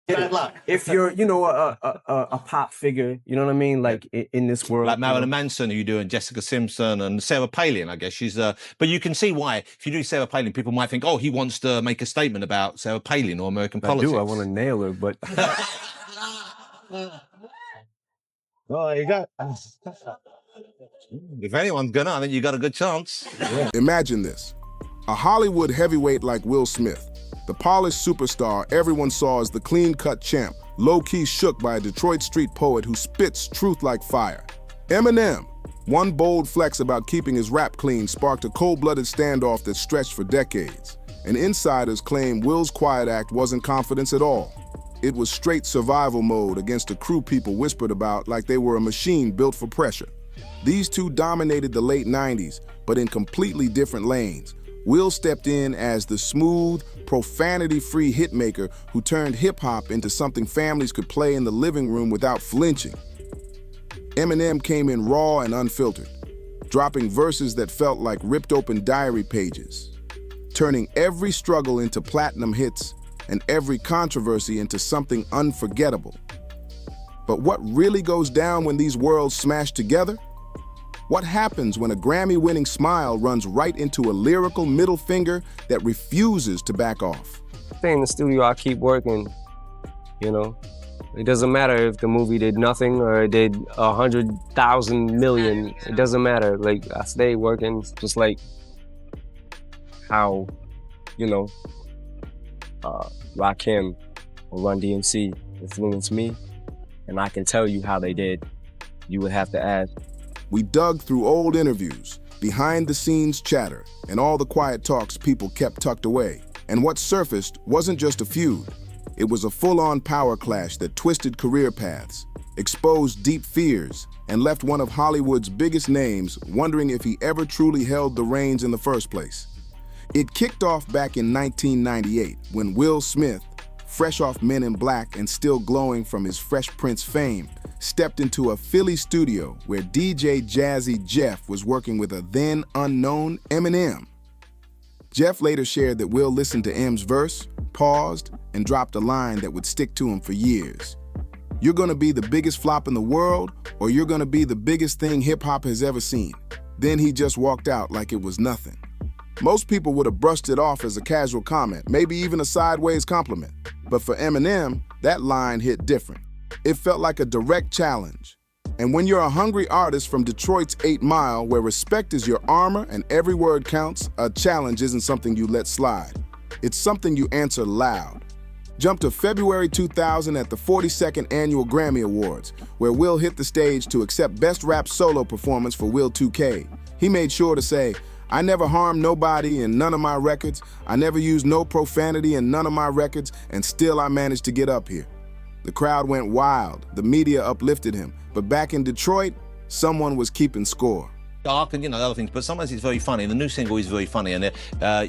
Bad luck. If you're, you know, a pop figure, you know what I mean, like in this world, like Marilyn Manson, who you do, and Jessica Simpson, and Sarah Palin, I guess she's. But you can see why, if you do Sarah Palin, people might think, oh, he wants to make a statement about Sarah Palin or American politics. I want to nail her, but. Oh, you got. If anyone's gonna, I think you got a good chance. Yeah. Imagine this: a Hollywood heavyweight like Will Smith, the polished superstar everyone saw as the clean-cut champ, low-key shook by a Detroit street poet who spits truth like fire. Eminem, one bold flex about keeping his rap clean sparked a cold-blooded standoff that stretched for decades. And insiders claim Will's quiet act wasn't confidence at all. It was straight survival mode against a crew people whispered about like they were a machine built for pressure. These two dominated the late 90s, but in completely different lanes. Will stepped in as the smooth, profanity-free hitmaker who turned hip-hop into something families could play in the living room without flinching. Eminem came in raw and unfiltered, dropping verses that felt like ripped open diary pages, turning every struggle into platinum hits and every controversy into something unforgettable. But what really goes down when these worlds smash together? What happens when a Grammy-winning smile runs right into a lyrical middle finger that refuses to back off? Stay in the studio, I keep working, you know? It doesn't matter if the movie did nothing or it did 100,000 million. It doesn't matter. Like, I stay working, just like how, you know, Rakim or Run DMC influenced me, and I can tell you how they did. You would have to ask. We dug through old interviews, behind-the-scenes chatter, and all the quiet talks people kept tucked away. And what surfaced wasn't just a feud. It was a full-on power clash that twisted career paths, exposed deep fears, and left one of Hollywood's biggest names wondering if he ever truly held the reins in the first place. It kicked off back in 1998 when Will Smith, fresh off Men in Black and still glowing from his Fresh Prince fame, stepped into a Philly studio where DJ Jazzy Jeff was working with a then unknown Eminem. Jeff later shared that Will listened to M's verse, paused, and dropped a line that would stick to him for years. You're gonna be the biggest flop in the world, or you're gonna be the biggest thing hip-hop has ever seen. Then he just walked out like it was nothing. Most people would have brushed it off as a casual comment, maybe even a sideways compliment. But for Eminem, that line hit different. It felt like a direct challenge. And when you're a hungry artist from Detroit's 8 Mile, where respect is your armor and every word counts, a challenge isn't something you let slide. It's something you answer loud. Jump to February 2000 at the 42nd Annual Grammy Awards, where Will hit the stage to accept Best Rap Solo Performance for Will 2K. He made sure to say, "I never harmed nobody in none of my records. I never used no profanity in none of my records, and still I managed to get up here." The crowd went wild. The media uplifted him. But back in Detroit, someone was keeping score. Dark and, you know, other things, but sometimes it's very funny. The new single is very funny, and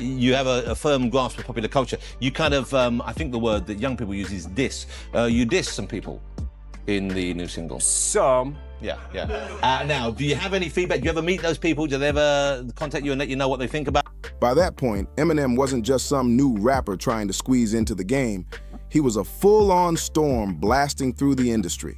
you have a firm grasp of popular culture. You kind of, I think the word that young people use is diss. You diss some people in the new single. Some. Yeah. Now, do you have any feedback? Do you ever meet those people? Do they ever contact you and let you know what they think about? By that point, Eminem wasn't just some new rapper trying to squeeze into the game. He was a full-on storm blasting through the industry.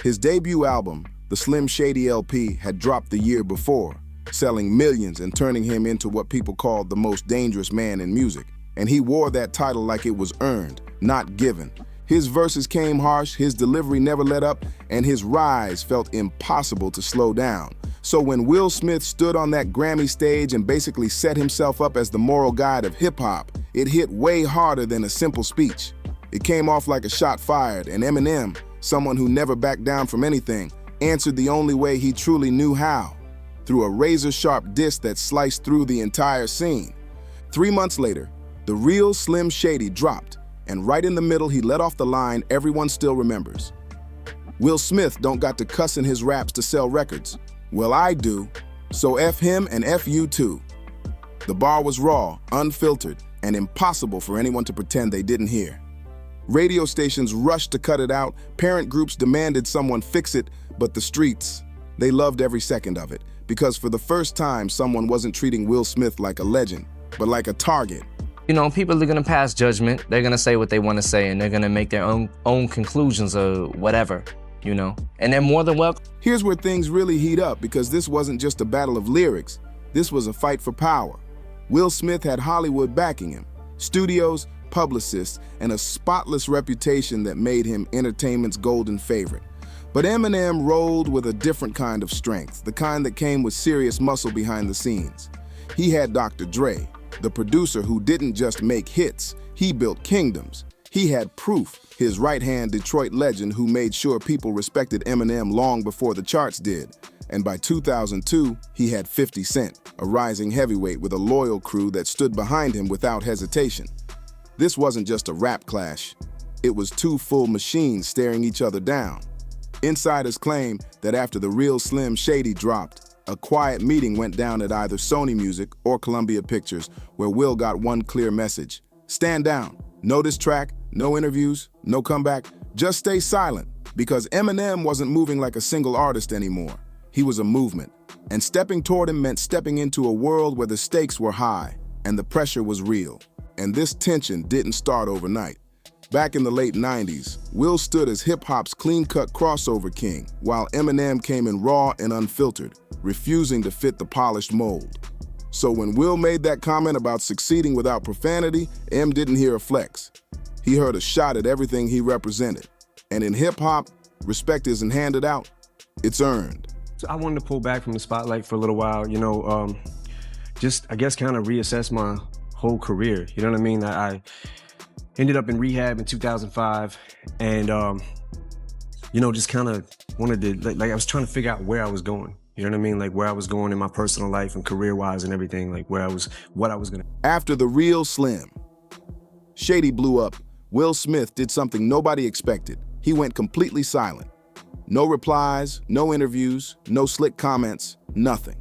His debut album, the Slim Shady LP, had dropped the year before, selling millions and turning him into what people called the most dangerous man in music. And he wore that title like it was earned, not given. His verses came harsh, his delivery never let up, and his rise felt impossible to slow down. So when Will Smith stood on that Grammy stage and basically set himself up as the moral guide of hip-hop, it hit way harder than a simple speech. It came off like a shot fired, and Eminem, someone who never backed down from anything, answered the only way he truly knew how, through a razor-sharp diss that sliced through the entire scene. 3 months later, the real Slim Shady dropped, and right in the middle he let off the line everyone still remembers. Will Smith don't got to cuss in his raps to sell records. Well, I do, so F him and F you too. The bar was raw, unfiltered, and impossible for anyone to pretend they didn't hear. Radio stations rushed to cut it out, parent groups demanded someone fix it, but the streets, they loved every second of it, because for the first time, someone wasn't treating Will Smith like a legend, but like a target. You know, people are gonna pass judgment. They're gonna say what they want to say, and they're gonna make their own conclusions or whatever, you know. And they're more than welcome. Here's where things really heat up, because this wasn't just a battle of lyrics. This was a fight for power. Will Smith had Hollywood backing him, studios, publicists, and a spotless reputation that made him entertainment's golden favorite. But Eminem rolled with a different kind of strength, the kind that came with serious muscle behind the scenes. He had Dr. Dre, the producer who didn't just make hits, he built kingdoms. He had Proof, his right-hand Detroit legend who made sure people respected Eminem long before the charts did. And by 2002, he had 50 Cent, a rising heavyweight with a loyal crew that stood behind him without hesitation. This wasn't just a rap clash. It was two full machines staring each other down. Insiders claim that after the Real Slim Shady dropped, a quiet meeting went down at either Sony Music or Columbia Pictures, where Will got one clear message: stand down, no diss track, no interviews, no comeback, just stay silent, because Eminem wasn't moving like a single artist anymore. He was a movement, and stepping toward him meant stepping into a world where the stakes were high and the pressure was real. And this tension didn't start overnight. Back in the late 90s, Will stood as hip-hop's clean-cut crossover king, while Eminem came in raw and unfiltered, refusing to fit the polished mold. So when Will made that comment about succeeding without profanity, Em didn't hear a flex. He heard a shot at everything he represented. And in hip-hop, respect isn't handed out, it's earned. So I wanted to pull back from the spotlight for a little while, you know, just, I guess, kind of reassess my whole career. You know what I mean? I ended up in rehab in 2005, and, you know, just kind of wanted to, like, I was trying to figure out where I was going. You know what I mean? Like, where I was going in my personal life and career-wise and everything, like what I was gonna. After the Real Slim Shady blew up, Will Smith did something nobody expected. He went completely silent. No replies, no interviews, no slick comments, nothing.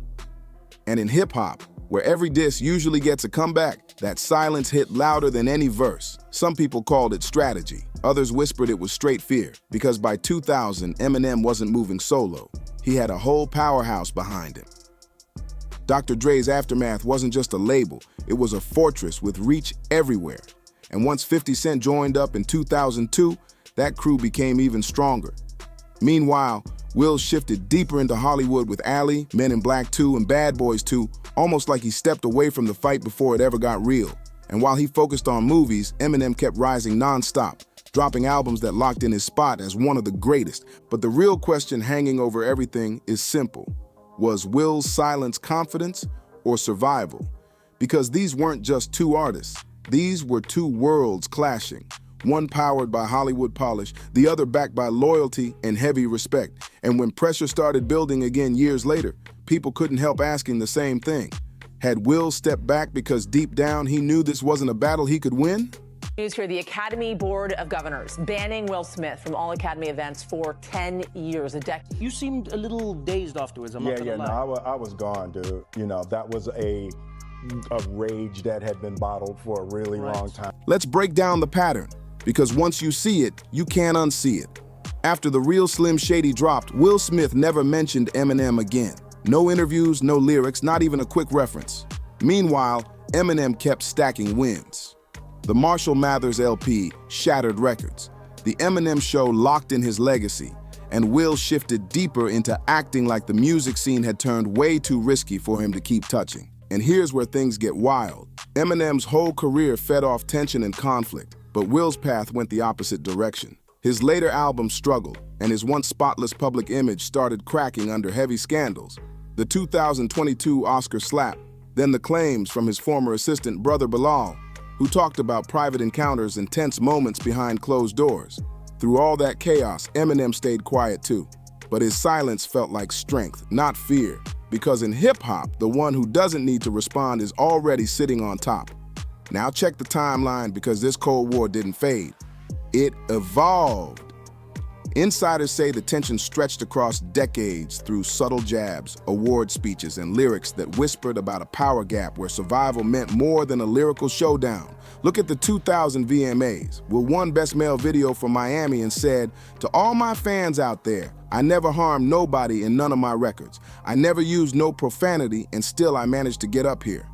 And in hip-hop, where every diss usually gets a comeback, that silence hit louder than any verse. Some people called it strategy. Others whispered it was straight fear, because by 2000, Eminem wasn't moving solo. He had a whole powerhouse behind him. Dr. Dre's Aftermath wasn't just a label, it was a fortress with reach everywhere. And once 50 Cent joined up in 2002, that crew became even stronger. Meanwhile, Will shifted deeper into Hollywood with Alley, Men in Black 2, and Bad Boys 2, almost like he stepped away from the fight before it ever got real. And while he focused on movies, Eminem kept rising non-stop, dropping albums that locked in his spot as one of the greatest. But the real question hanging over everything is simple. Was Will's silence confidence or survival? Because these weren't just two artists. These were two worlds clashing. One powered by Hollywood polish, the other backed by loyalty and heavy respect. And when pressure started building again years later, people couldn't help asking the same thing. Had Will stepped back because deep down he knew this wasn't a battle he could win? News here, the Academy Board of Governors banning Will Smith from all Academy events for 10 years, a decade. You seemed a little dazed afterwards, I'm not gonna lie. No, I was gone, dude. You know, that was a rage that had been bottled for a really long time. Let's break down the pattern, because once you see it, you can't unsee it. After the Real Slim Shady dropped, Will Smith never mentioned Eminem again. No interviews, no lyrics, not even a quick reference. Meanwhile, Eminem kept stacking wins. The Marshall Mathers LP shattered records. The Eminem Show locked in his legacy, and Will shifted deeper into acting like the music scene had turned way too risky for him to keep touching. And here's where things get wild. Eminem's whole career fed off tension and conflict, but Will's path went the opposite direction. His later albums struggled, and his once spotless public image started cracking under heavy scandals. The 2022 Oscar slap, then the claims from his former assistant brother Bilal, who talked about private encounters and tense moments behind closed doors. Through all that chaos, Eminem stayed quiet too. But his silence felt like strength, not fear. Because in hip-hop, the one who doesn't need to respond is already sitting on top. Now check the timeline, because this Cold War didn't fade. It evolved. Insiders say the tension stretched across decades through subtle jabs, award speeches, and lyrics that whispered about a power gap where survival meant more than a lyrical showdown. Look at the 2000 VMAs. Will won Best Male Video for Miami and said, "To all my fans out there, I never harmed nobody in none of my records. I never used no profanity, and still I managed to get up here."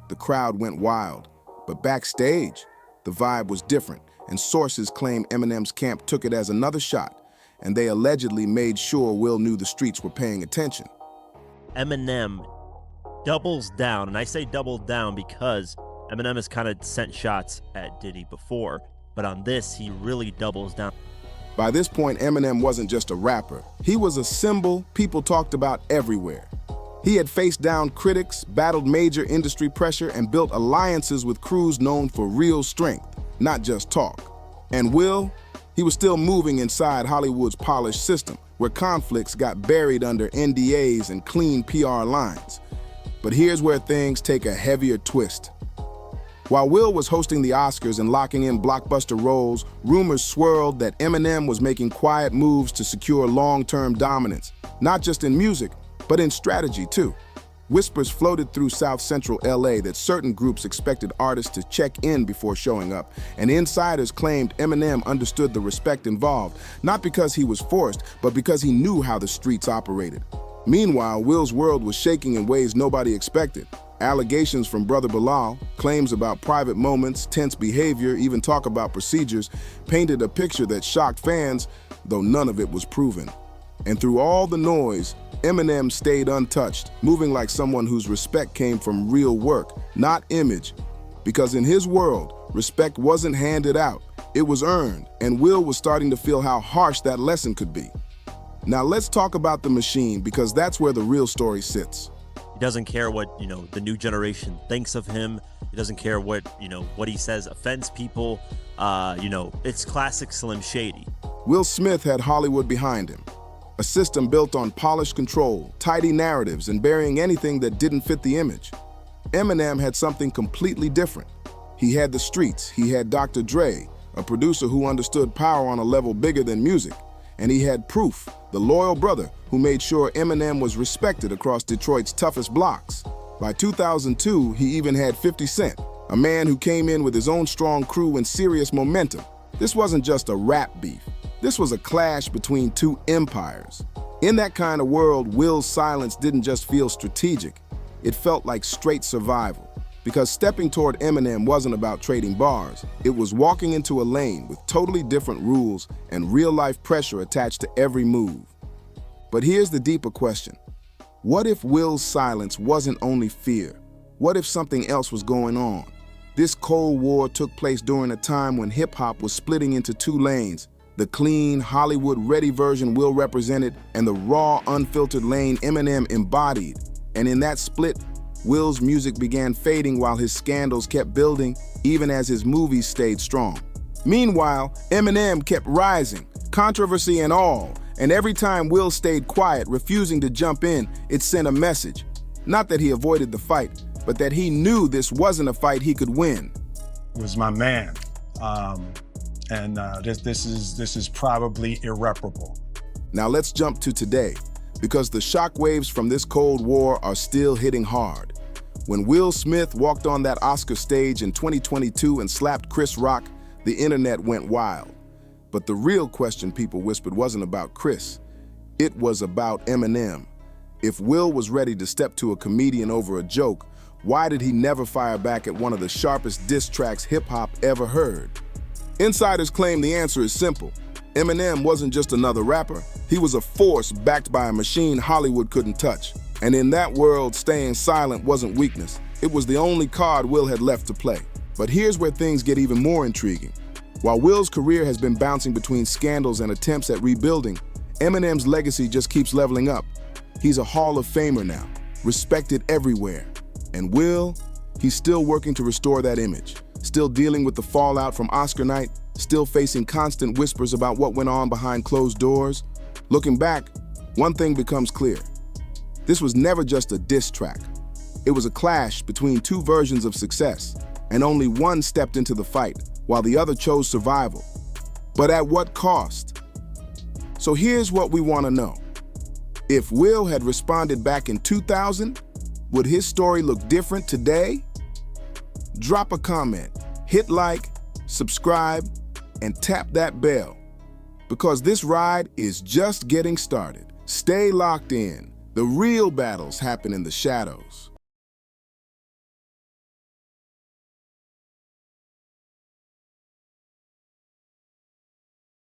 The crowd went wild, But backstage, the vibe was different, and sources claim Eminem's camp took it as another shot, and they allegedly made sure Will knew the streets were paying attention. Eminem doubles down, and I say double down because Eminem has kind of sent shots at Diddy before, but on this, he really doubles down. By this point, Eminem wasn't just a rapper. He was a symbol people talked about everywhere. He had faced down critics, battled major industry pressure, and built alliances with crews known for real strength, not just talk. And Will, he was still moving inside Hollywood's polished system, where conflicts got buried under NDAs and clean PR lines. But here's where things take a heavier twist. While Will was hosting the Oscars and locking in blockbuster roles, rumors swirled that Eminem was making quiet moves to secure long-term dominance, not just in music, but in strategy too. Whispers floated through South Central LA that certain groups expected artists to check in before showing up, and insiders claimed Eminem understood the respect involved, not because he was forced, but because he knew how the streets operated. Meanwhile, Will's world was shaking in ways nobody expected. Allegations from Brother Bilal, claims about private moments, tense behavior, even talk about procedures, painted a picture that shocked fans, though none of it was proven. And through all the noise, Eminem stayed untouched, moving like someone whose respect came from real work, not image. Because in his world, respect wasn't handed out, it was earned, and Will was starting to feel how harsh that lesson could be. Now let's talk about the machine, because that's where the real story sits. He doesn't care what, the new generation thinks of him. He doesn't care what, what he says offends people. It's classic Slim Shady. Will Smith had Hollywood behind him. A system built on polished control, tidy narratives, and burying anything that didn't fit the image. Eminem had something completely different. He had the streets, he had Dr. Dre, a producer who understood power on a level bigger than music. And he had Proof, the loyal brother who made sure Eminem was respected across Detroit's toughest blocks. By 2002, he even had 50 Cent, a man who came in with his own strong crew and serious momentum. This wasn't just a rap beef. This was a clash between two empires. In that kind of world, Will's silence didn't just feel strategic. It felt like straight survival. Because stepping toward Eminem wasn't about trading bars. It was walking into a lane with totally different rules and real-life pressure attached to every move. But here's the deeper question. What if Will's silence wasn't only fear? What if something else was going on? This Cold War took place during a time when hip-hop was splitting into two lanes, the clean, Hollywood-ready version Will represented and the raw, unfiltered lane Eminem embodied. And in that split, Will's music began fading while his scandals kept building, even as his movies stayed strong. Meanwhile, Eminem kept rising, controversy and all, and every time Will stayed quiet, refusing to jump in, it sent a message. Not that he avoided the fight, but that he knew this wasn't a fight he could win. Was my man, this is probably irreparable. Now let's jump to today, because the shockwaves from this Cold War are still hitting hard. When Will Smith walked on that Oscar stage in 2022 and slapped Chris Rock, the internet went wild. But the real question people whispered wasn't about Chris. It was about Eminem. If Will was ready to step to a comedian over a joke, why did he never fire back at one of the sharpest diss tracks hip-hop ever heard? Insiders claim the answer is simple. Eminem wasn't just another rapper. He was a force backed by a machine Hollywood couldn't touch. And in that world, staying silent wasn't weakness. It was the only card Will had left to play. But here's where things get even more intriguing. While Will's career has been bouncing between scandals and attempts at rebuilding, Eminem's legacy just keeps leveling up. He's a Hall of Famer now, respected everywhere. And Will, he's still working to restore that image, still dealing with the fallout from Oscar night, still facing constant whispers about what went on behind closed doors. Looking back, one thing becomes clear. This was never just a diss track. It was a clash between two versions of success, and only one stepped into the fight, while the other chose survival. But at what cost? So here's what we want to know. If Will had responded back in 2000, would his story look different today? Drop a comment, hit like, subscribe, and tap that bell. Because this ride is just getting started. Stay locked in. The real battles happen in the shadows.